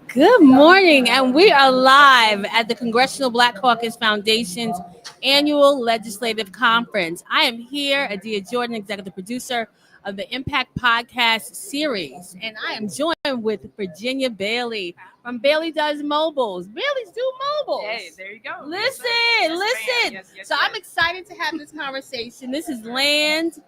Good morning, and we are live at the Congressional Black Caucus Foundation's annual legislative conference. I am here, Adia Jordan, executive producer of the Impact Podcast series, and I am joined with Virginia Bailey from BaileysDoMobiles. Bailey's do mobiles. Hey, there you go. Listen, Yes, listen. Yes, so I'm excited to have this conversation. This is land,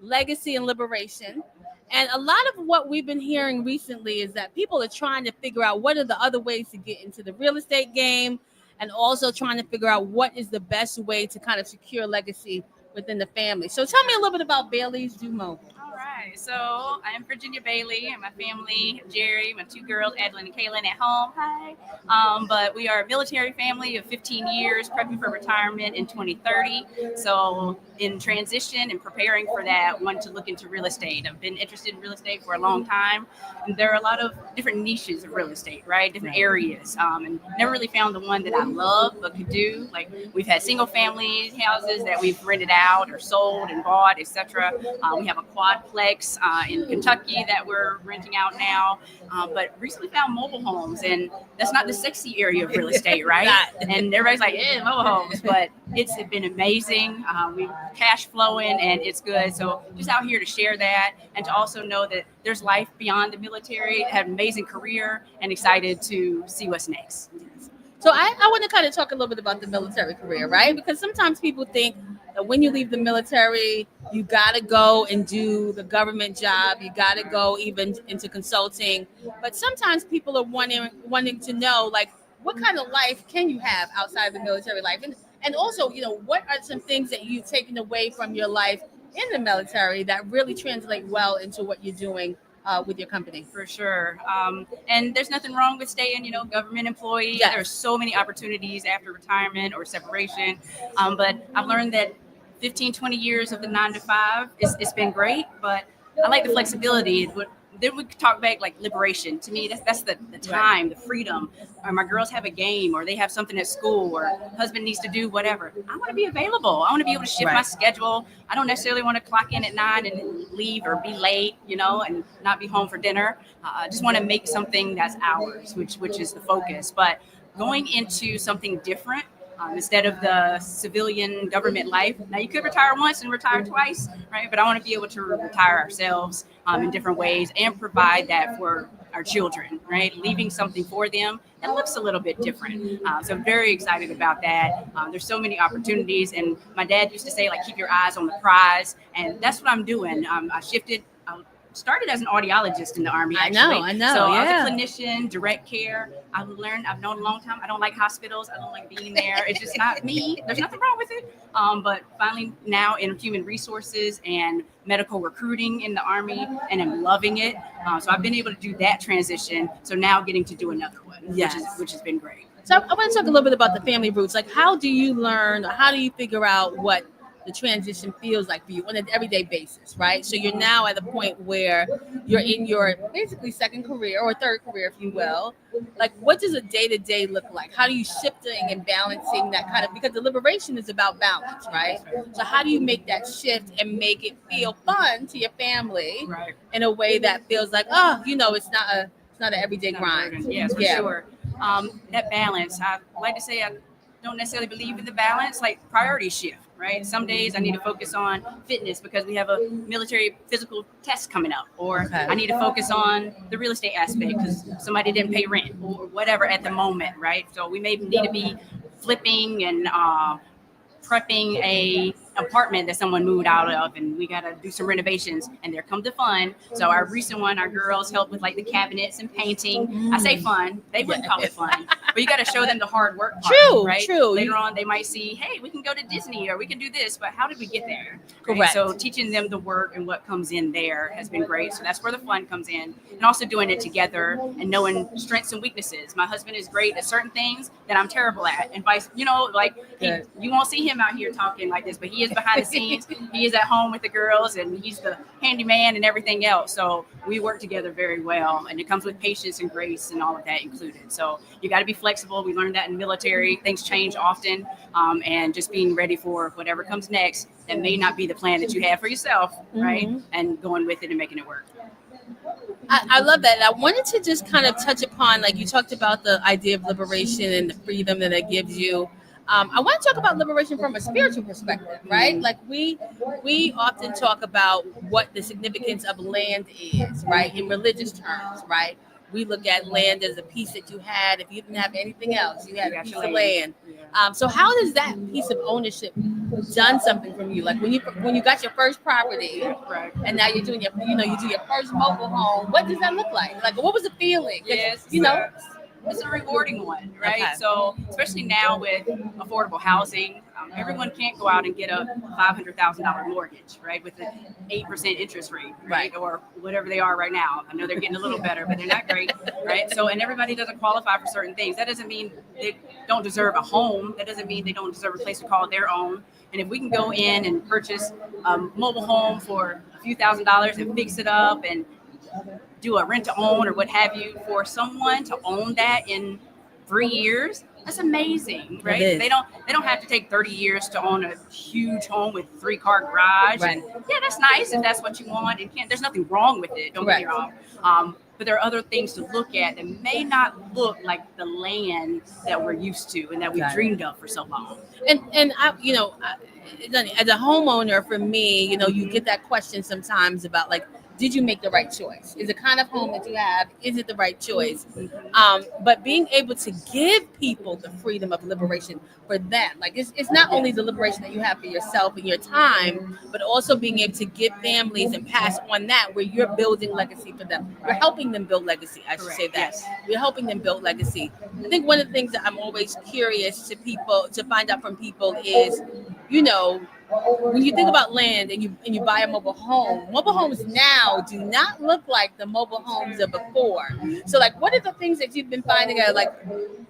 legacy, and liberation. And a lot of what we've been hearing recently is that people are trying to figure out what are the other ways to get into the real estate game, and also trying to figure out what is the best way to kind of secure legacy within the family. So tell me a little bit about Bailey's Do Mobile. All right. So I am Virginia Bailey and my family, Jerry, my two girls, Adeline and Kaylin at home. Hi. But we are a military family of 15 years, prepping for retirement in 2030. So in transition and preparing for that, wanted to look into real estate. I've been interested in real estate for a long time. And there are a lot of different niches of real estate, right? Different areas. And never really found the one that I love but could do. Like we've had single family houses that we've rented out or sold and bought, etc. We have a quadplex in Kentucky that we're renting out now. But recently found mobile homes, and that's not the sexy area of real estate, right? And everybody's like, mobile homes, but it's been amazing. We've cash flowing and it's good. So just out here to share that and to also know that there's life beyond the military, had an amazing career and excited to see what's next. So I want to kind of talk a little bit about the military career, right? Because sometimes people think that when you leave the military, you got to go and do the government job. You got to go even into consulting. But sometimes people are wanting to know, like, what kind of life can you have outside of the military life? And also, what are some things that you've taken away from your life in the military that really translate well into what you're doing with your company? For sure. And there's nothing wrong with staying, government employee. Yes. There's so many opportunities after retirement or separation. But I've learned that 15, 20 years of the 9 to 5, it's been great, but I like the flexibility. Then we could talk back like liberation. To me, that's the time, the freedom. Or my girls have a game, or they have something at school, or husband needs to do whatever. I want to be available. I want to be able to shift my schedule. I don't necessarily want to clock in at 9 and leave or be late, and not be home for dinner. I just want to make something that's ours, which is the focus. But going into something different, instead of the civilian government life. Now, you could retire once and retire twice, right? But I want to be able to retire ourselves in different ways and provide that for our children, right? Leaving something for them that looks a little bit different. So I'm very excited about that. There's so many opportunities. And my dad used to say, like, keep your eyes on the prize. And that's what I'm doing. I started as an audiologist in the Army, actually. I know. So yeah. I was a clinician, direct care. I've known a long time. I don't like hospitals. I don't like being there. It's just not me. There's nothing wrong with it. But finally now in human resources and medical recruiting in the Army, and I'm loving it. So I've been able to do that transition. So now getting to do another one, which has been great. So I want to talk a little bit about the family roots. Like, how do you learn, or how do you figure out what the transition feels like for you on an everyday basis, right? So you're now at a point where you're in your basically second career or third career, if you will. Like, what does a day-to-day look like? How do you shifting and balancing that kind of, because the liberation is about balance, right? So how do you make that shift and make it feel fun to your family in a way that feels like, it's not an everyday grind? Yes, for sure. That balance, I like to say I don't necessarily believe in the balance, like priority shift. Right. Some days I need to focus on fitness because we have a military physical test coming up, or I need to focus on the real estate aspect because somebody didn't pay rent or whatever at the moment. Right. So we may need to be flipping and prepping a apartment that someone moved out of, and we got to do some renovations, and there comes the fun. So our recent one, our girls helped with like the cabinets and painting. I say fun, they wouldn't call it fun, but you got to show them the hard work part, right? Later on, they might see, hey, we can go to Disney or we can do this, but how did we get there? Right? Correct. So teaching them the work and what comes in there has been great. So that's where the fun comes in, and also doing it together and knowing strengths and weaknesses. My husband is great at certain things that I'm terrible at, and vice, you won't see him out here talking like this, but he is behind the scenes. He is at home with the girls, and he's the handyman and everything else. So we work together very well, and it comes with patience and grace and all of that included. So you got to be flexible. We learned that in military. Things change often, and just being ready for whatever comes next that may not be the plan that you have for yourself, right? And going with it and making it work. I love that. I wanted to just kind of touch upon, like you talked about the idea of liberation and the freedom that it gives you. I want to talk about liberation from a spiritual perspective, right? Like we often talk about what the significance of land is, right, in religious terms, right? We look at land as a piece that you had. If you didn't have anything else, you had You a got piece your of land. land. So how does that piece of ownership done something from you? Like when you got your first property, Right. and now you're doing you do your first mobile home. What does that look like? Like, what was the feeling? 'Cause, Yes, you know, it's a rewarding one, right? Okay. So especially now with affordable housing, everyone can't go out and get a $500,000 mortgage, right, with an 8% interest rate, right, or whatever they are right now. I know they're getting a little better, but they're not great, right? So and everybody doesn't qualify for certain things. That doesn't mean they don't deserve a home. That doesn't mean they don't deserve a place to call their own. And if we can go in and purchase a mobile home for a few $1,000s and fix it up and do a rent to own or what have you for someone to own that in 3 years, that's amazing, right? It is. They don't have to take 30 years to own a huge home with 3-car garage. Right. And yeah, that's nice if that's what you want. And there's nothing wrong with it. Don't get me Correct. wrong. But there are other things to look at that may not look like the land that we're used to and that we Got it. dreamed of for so long. And as a homeowner, for me, you get that question sometimes about, like, did you make the right choice? Is the kind of home that you have, is it the right choice? But being able to give people the freedom of liberation for them, like it's not only the liberation that you have for yourself and your time, but also being able to give families and pass on that, where you're building legacy for them. You're helping them build legacy. I should say that. Yes. You're helping them build legacy. I think one of the things that I'm always curious to find out from people is, when you think about land and you buy a mobile homes now do not look like the mobile homes of before. So, like, what are the things that you've been finding out, like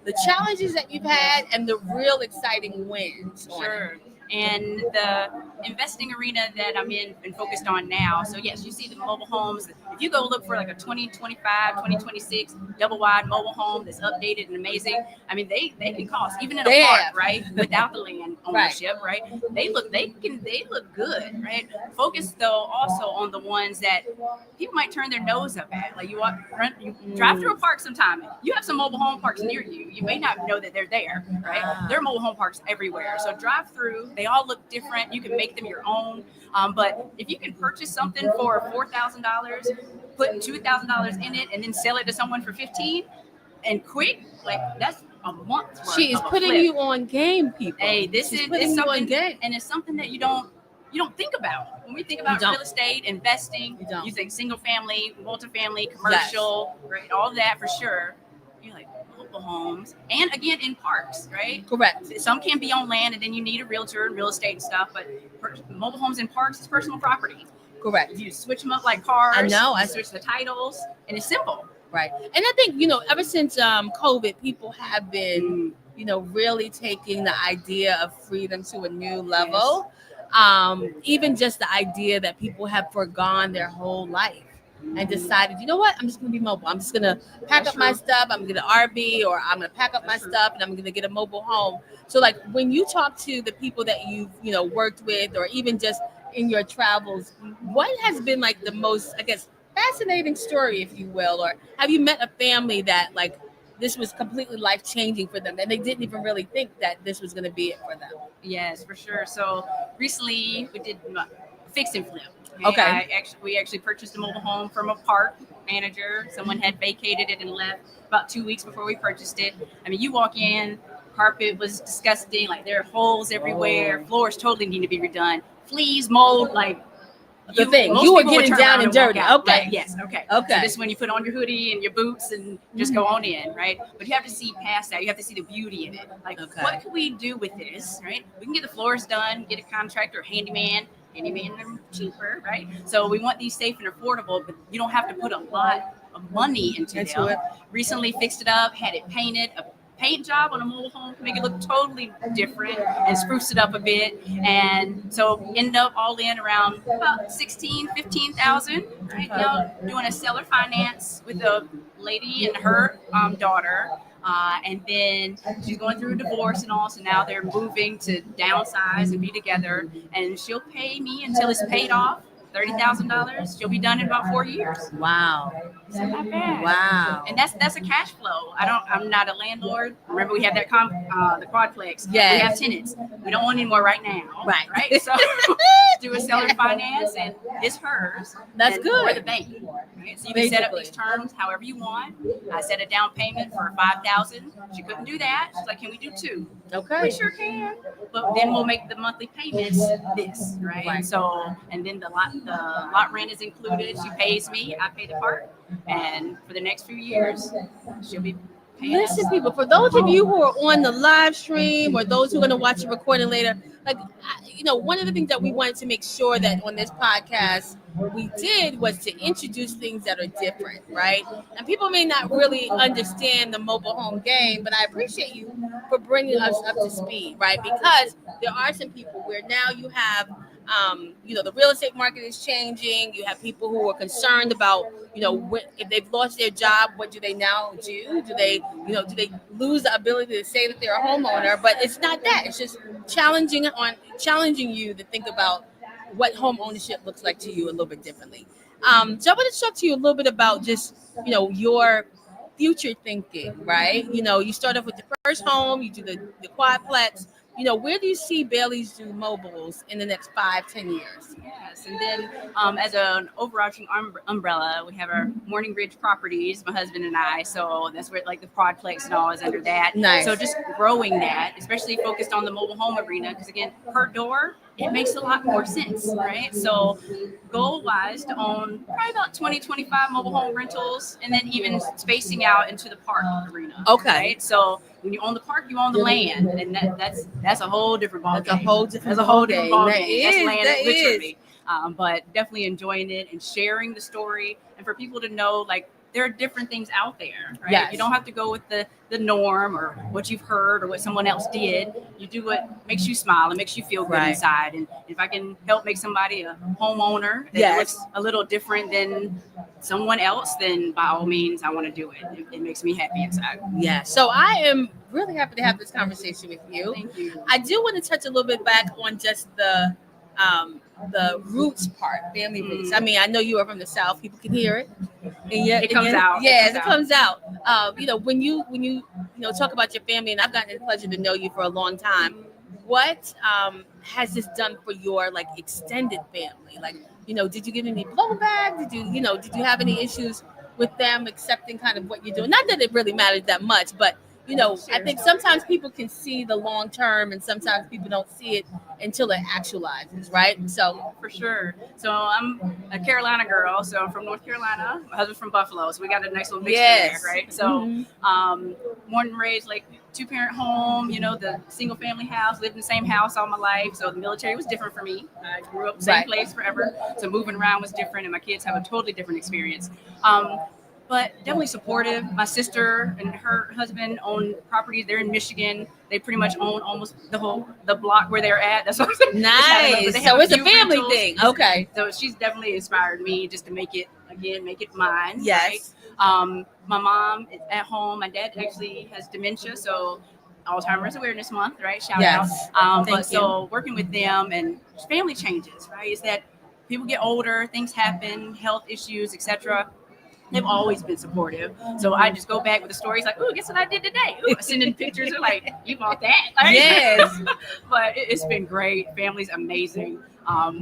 the challenges that you've had and the real exciting wins? Sure. And the investing arena that I'm in and focused on now. So yes, you see the mobile homes. If you go look for like a 2025, 2026 double wide mobile home that's updated and amazing, I mean they can cost even in a park, right? Without the land ownership, right? They look good, right? Focus though also on the ones that people might turn their nose up at. Like you drive through a park sometime. You have some mobile home parks near you. You may not know that they're there, right? There are mobile home parks everywhere. So drive through. They all look different. You can make them your own. But if you can purchase something for $4,000, put $2,000 in it, and then sell it to someone for $15,000 and quick, like that's a month. She is putting you on game, people. Hey, this She's is putting it's you on something, game. and it's something that you don't think about when we think about real estate investing. You think single family, multifamily, commercial, right? All of that for sure. You're like mobile homes, and again in parks, right? Correct. Some can be on land, and then you need a realtor and real estate and stuff. But mobile homes in parks is personal property. Correct. You switch them up like cars. I know. I switch the titles, and it's simple. Right. And I think, ever since COVID, people have been, really taking the idea of freedom to a new level. Yes. Even just the idea that people have forgone their whole life and decided, you know what, I'm just going to be mobile. I'm just going to pack up my stuff. I'm going to get an RV, or I'm going to pack up my stuff and I'm going to get a mobile home. So, like, when you talk to the people that you've, worked with, or even just in your travels, what has been like the most, I guess, fascinating story, if you will, or have you met a family that, like, this was completely life-changing for them and they didn't even really think that this was going to be it for them? Yes, for sure. So recently we did fix and flip. Okay. We actually purchased a mobile home from a park manager. Someone had vacated it and left about 2 weeks before we purchased it. I mean, you walk in, carpet was disgusting. Like, there are holes everywhere. Floors totally need to be redone. Fleas, mold, like, you were getting down and dirty. Okay. Right? Yes. Okay. Okay. So this is when you put on your hoodie and your boots and just go on in, right? But you have to see past that. You have to see the beauty in it. Like, what can we do with this, right? We can get the floors done, get a contractor, handyman. They're cheaper, right? So we want these safe and affordable, but you don't have to put a lot of money into them. Recently fixed it up, had it painted. A paint job on a mobile home can make it look totally different and spruce it up a bit. And so end up all in around about $15,000, right? Now doing a seller finance with a lady and her daughter. And then she's going through a divorce and all. So now they're moving to downsize and be together. And she'll pay me until it's paid off. $30,000. She'll be done in about 4 years. Wow. So not bad. Wow. And that's a cash flow. I'm not a landlord. Remember, we have that the quadplex. Yes. We have tenants. We don't want any more right now. Right. So do a seller finance, and it's hers. That's and good. Or the bank. Right? So you can set up these terms however you want. I set a down payment for $5,000. She couldn't do that. She's like, can we do 2? Okay. We sure can. But then we'll make the monthly payments this, right? So, and then the lot rent is included. She pays me. I pay the part. And for the next few years, she'll be paying. Listen, people, for those of you who are on the live stream or those who are going to watch the recording later, like, one of the things that we wanted to make sure that on this podcast we did was to introduce things that are different, right? And people may not really understand the mobile home game, but I appreciate you for bringing us up to speed, right? Because there are some people where now you have the real estate market is changing. You have people who are concerned about, if they've lost their job, what do they now do? Do they lose the ability to say that they're a homeowner? But it's not that. It's just challenging you to think about what home ownership looks like to you a little bit differently. So I want to talk to you a little bit about just, your future thinking, right? You start off with the first home, you do the quadplex. Where do you see BaileysDoMobiles in the next 5-10 years? Yes, and then as an overarching umbrella, we have our Morning Ridge properties, my husband and I. So that's where like the quadplex and all is under that. Nice. So just growing that, especially focused on the mobile home arena, because again, per door, it makes a lot more sense, right? So goal-wise to own probably about 20-25 mobile home rentals, and then even spacing out into the park arena. Okay. Right? So when you own the park, you own the land, and that's a whole different ballgame. That's a whole different ballgame. That's land that literally. But definitely enjoying it and sharing the story, and for people to know, like, there are different things out there, right? Yes. You don't have to go with the norm or what you've heard or what someone else did. You do what makes you smile and makes you feel good inside. And if I can help make somebody a homeowner that looks a little different than someone else, then by all means, I want to do it. It makes me happy inside. Yeah. So I am really happy to have this conversation with you. Thank you. I do want to touch a little bit back on just the roots part, family roots. I mean, I know you are from the South. People can hear it. And it comes out. Yes, it comes out. When you talk about your family, and I've gotten the pleasure to know you for a long time. What has this done for your extended family? Did you get any blowback? Did you have any issues with them accepting kind of what you're doing? Not that it really matters that much, but Sure. I think sometimes people can see the long term, and sometimes people don't see it until it actualizes, right? So for sure. So I'm a Carolina girl, so I'm from North Carolina. My husband's from Buffalo, so we got a nice little mixture there, right? So born and raised 2-parent home, the single family house, lived in the same house all my life. So the military was different for me. I grew up same place forever. So moving around was different, and my kids have a totally different experience. But definitely supportive. My sister and her husband own properties. They're in Michigan. They pretty much own almost the block where they're at. That's what I'm saying. Nice. So it's a family thing. Okay. So she's definitely inspired me just to make it mine. Yes. Right? My mom is at home. My dad actually has dementia, so Alzheimer's Awareness Month, right? Shout out. So working with them and family changes, right? Is that people get older, things happen, health issues, etc. They've always been supportive. So I just go back with the stories ooh, guess what I did today? Ooh, sending pictures are you bought that? Yes. But it's been great. Family's amazing.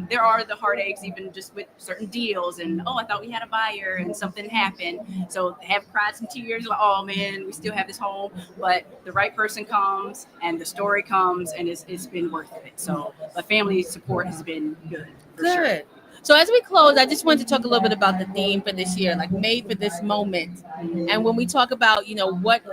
There are the heartaches even just with certain deals and, I thought we had a buyer and something happened. So have cried some tears oh man, we still have this home. But the right person comes and the story comes and it's been worth it. So the family support has been good. Good. Sure. So as we close, I just wanted to talk a little bit about the theme for this year, made for this moment. And when we talk about, what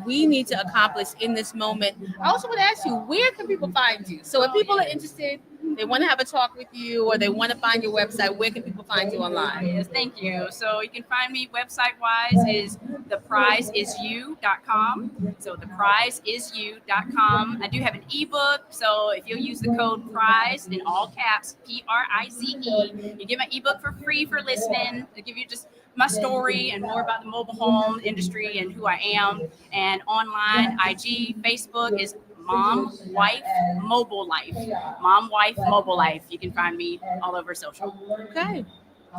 we need to accomplish in this moment, I also want to ask you, where can people find you? So if people are interested, they want to have a talk with you or they want to find your website, where can people find you online? Yes, thank you. So you can find me website-wise is theprizeisyou.com. So theprizeisyou.com. I do have an ebook. So if you'll use the code PRIZE in all caps, PRIZE, you get my ebook for free for listening. I give you just my story and more about the mobile home industry and who I am. And online, IG, Facebook is Mom, Wife, Mobile Life. Mom, Wife, Mobile Life. You can find me all over social. Okay.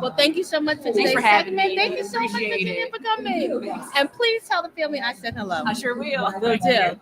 Well, thank you so much for Thanks today's for having segment. me. Thank you so much, Appreciate Virginia, it. for coming. And please tell the family I said hello. I sure will. Will Thank you. do.